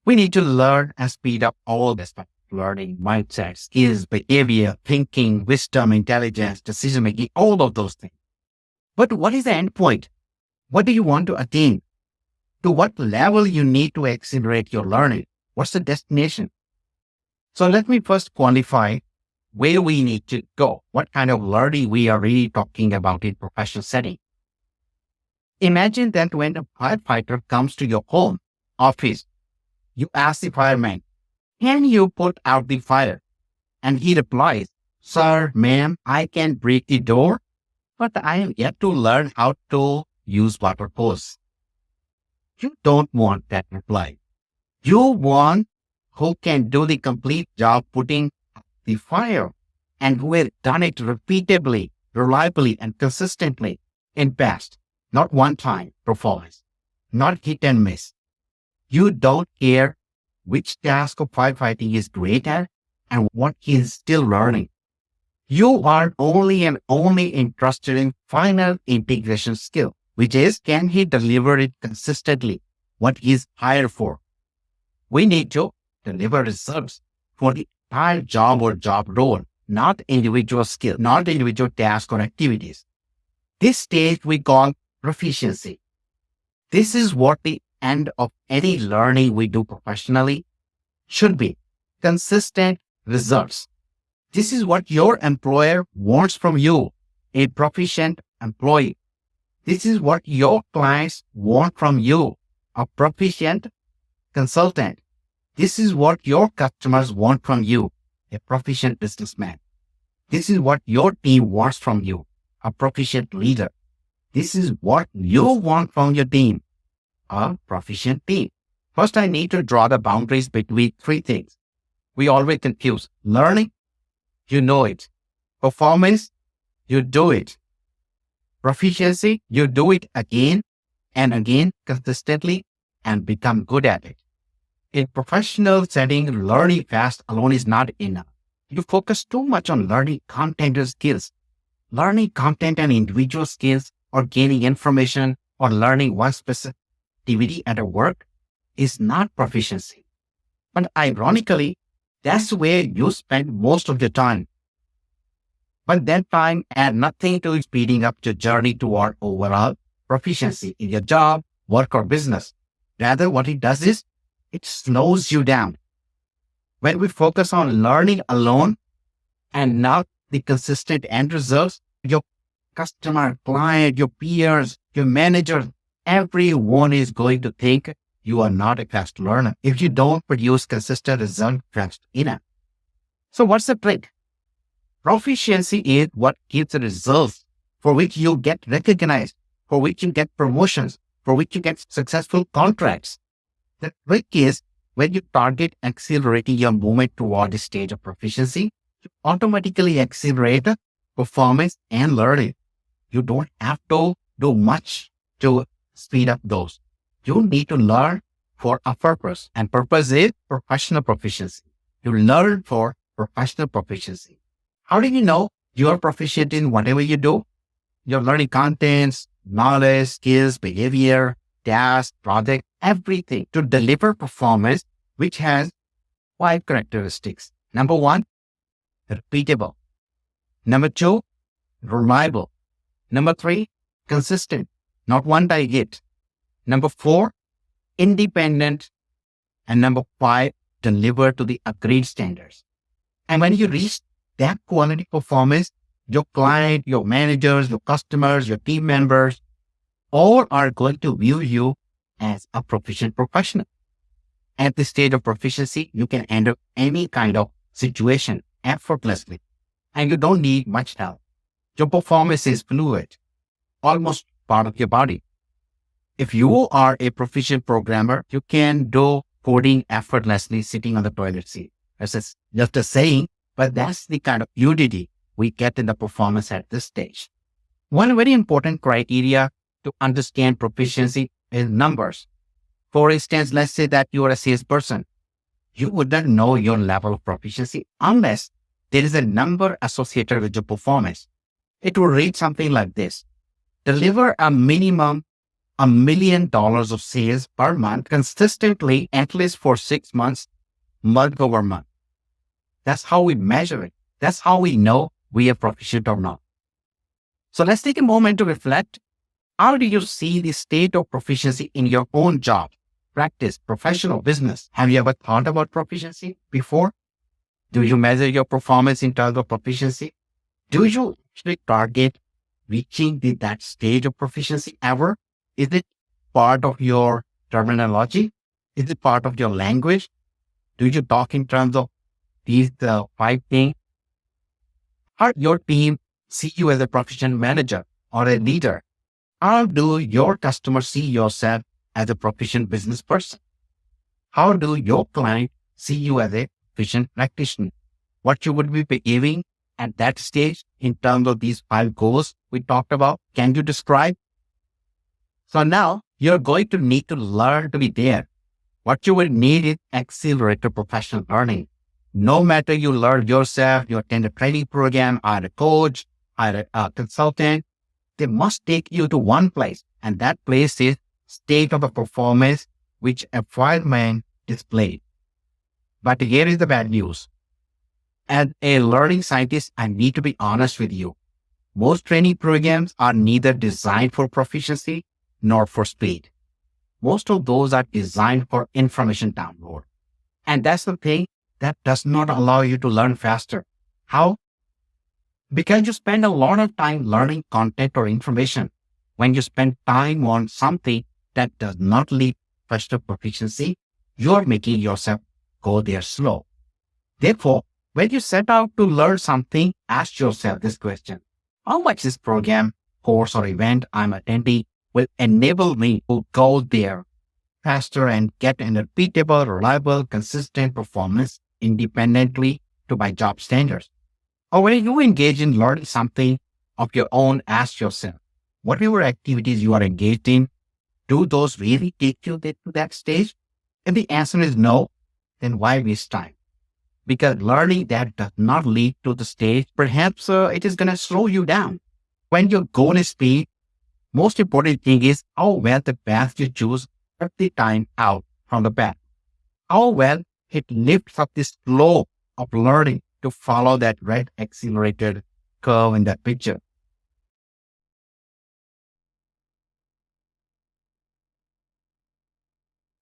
We need to learn and speed up all this learning, mindset, skills, behavior, thinking, wisdom, intelligence, decision making, all of those things. But what is the end point? What do you want to attain? To what level you need to accelerate your learning? What's the destination? So let me first qualify where we need to go, what kind of learning we are really talking about in professional setting. Imagine that when a firefighter comes to your home, office, you ask the fireman, can you put out the fire? And he replies, sir, ma'am, I can break the door, but I am yet to learn how to use water hose. You don't want that reply. You want who can do the complete job putting out the fire and who has done it repeatedly, reliably, and consistently in past. Not one time performance, not hit and miss. You don't care which task of firefighting is great at and what he is still learning. You are only and only interested in final integration skill, which is, can he deliver it consistently, what he is hired for? We need to deliver results for the entire job or job role, not individual skill, not individual tasks or activities. This stage we call proficiency. This is what the end of any learning we do professionally should be. Consistent results. This is what your employer wants from you, a proficient employee. This is what your clients want from you, a proficient consultant. This is what your customers want from you, a proficient businessman. This is what your team wants from you, a proficient leader. This is what you want from your team, a proficient team. First, I need to draw the boundaries between three things. We always confuse learning, you know it. Performance, you do it. Proficiency, you do it again and again consistently and become good at it. In professional setting, learning fast alone is not enough. You focus too much on learning content and skills. Learning content and individual skills or gaining information or learning one specific activity at a work is not proficiency. But ironically, that's where you spend most of your time. But that time adds nothing to speeding up your journey toward overall proficiency in your job, work, or business. Rather, what it does is it slows you down. When we focus on learning alone and not the consistent end results, your customer, client, your peers, your manager, everyone is going to think you are not a fast learner if you don't produce consistent results fast enough. So what's the trick? Proficiency is what gives the results for which you get recognized, for which you get promotions, for which you get successful contracts. The trick is when you target accelerating your movement toward the stage of proficiency, you automatically accelerate performance and learning. You don't have to do much to speed up those. You need to learn for a purpose, and purpose is professional proficiency. You learn for professional proficiency. How do you know you are proficient in whatever you do? You're learning contents, knowledge, skills, behavior, tasks, project, everything to deliver performance, which has 5 characteristics. Number 1, repeatable. Number 2, reliable. Number 3, consistent, not one day hit. Number 4, independent. And number 5, deliver to the agreed standards. And when you reach that quality performance, your client, your managers, your customers, your team members, all are going to view you as a proficient professional. At this stage of proficiency, you can handle any kind of situation effortlessly, and you don't need much help. Your performance is fluid, almost part of your body. If you are a proficient programmer, you can do coding effortlessly sitting on the toilet seat. That's just a saying, but that's the kind of fluidity we get in the performance at this stage. One very important criteria to understand proficiency is numbers. For instance, let's say that you are a salesperson. You wouldn't know your level of proficiency unless there is a number associated with your performance. It will read something like this. Deliver a minimum $1 million of sales per month consistently, at least for 6 months, month over month. That's how we measure it. That's how we know we are proficient or not. So let's take a moment to reflect. How do you see the state of proficiency in your own job, practice, professional business? Have you ever thought about proficiency before? Do you measure your performance in terms of proficiency? Do you actually target reaching that stage of proficiency ever? Is it part of your terminology? Is it part of your language? Do you talk in terms of these five things? How your team see you as a proficient manager or a leader? How do your customers see yourself as a proficient business person? How do your client see you as a proficient practitioner? What you would be behaving at that stage in terms of these five goals we talked about? Can you describe? So now you're going to need to learn to be there. What you will need is accelerated professional learning. No matter you learn yourself, you attend a training program, hire a coach, hire a consultant, they must take you to one place. And that place is state of a performance which a fireman displayed. But here is the bad news. As a learning scientist, I need to be honest with you. Most training programs are neither designed for proficiency nor for speed. Most of those are designed for information download. And that's the thing that does not allow you to learn faster. How? Because you spend a lot of time learning content or information. When you spend time on something that does not lead faster proficiency, you're making yourself go there slow. Therefore, when you set out to learn something, ask yourself this question: how much this program, course, or event I'm attending will enable me to go there faster and get an repeatable, reliable, consistent performance independently to my job standards? Or when you engage in learning something of your own, ask yourself, whatever activities you are engaged in, do those really take you to that stage? If the answer is no, then why waste time? Because learning that does not lead to the stage, perhaps it is going to slow you down. When your goal is speed, most important thing is how well the path you choose cut the time out from the path. How well it lifts up this flow of learning to follow that red accelerated curve in that picture.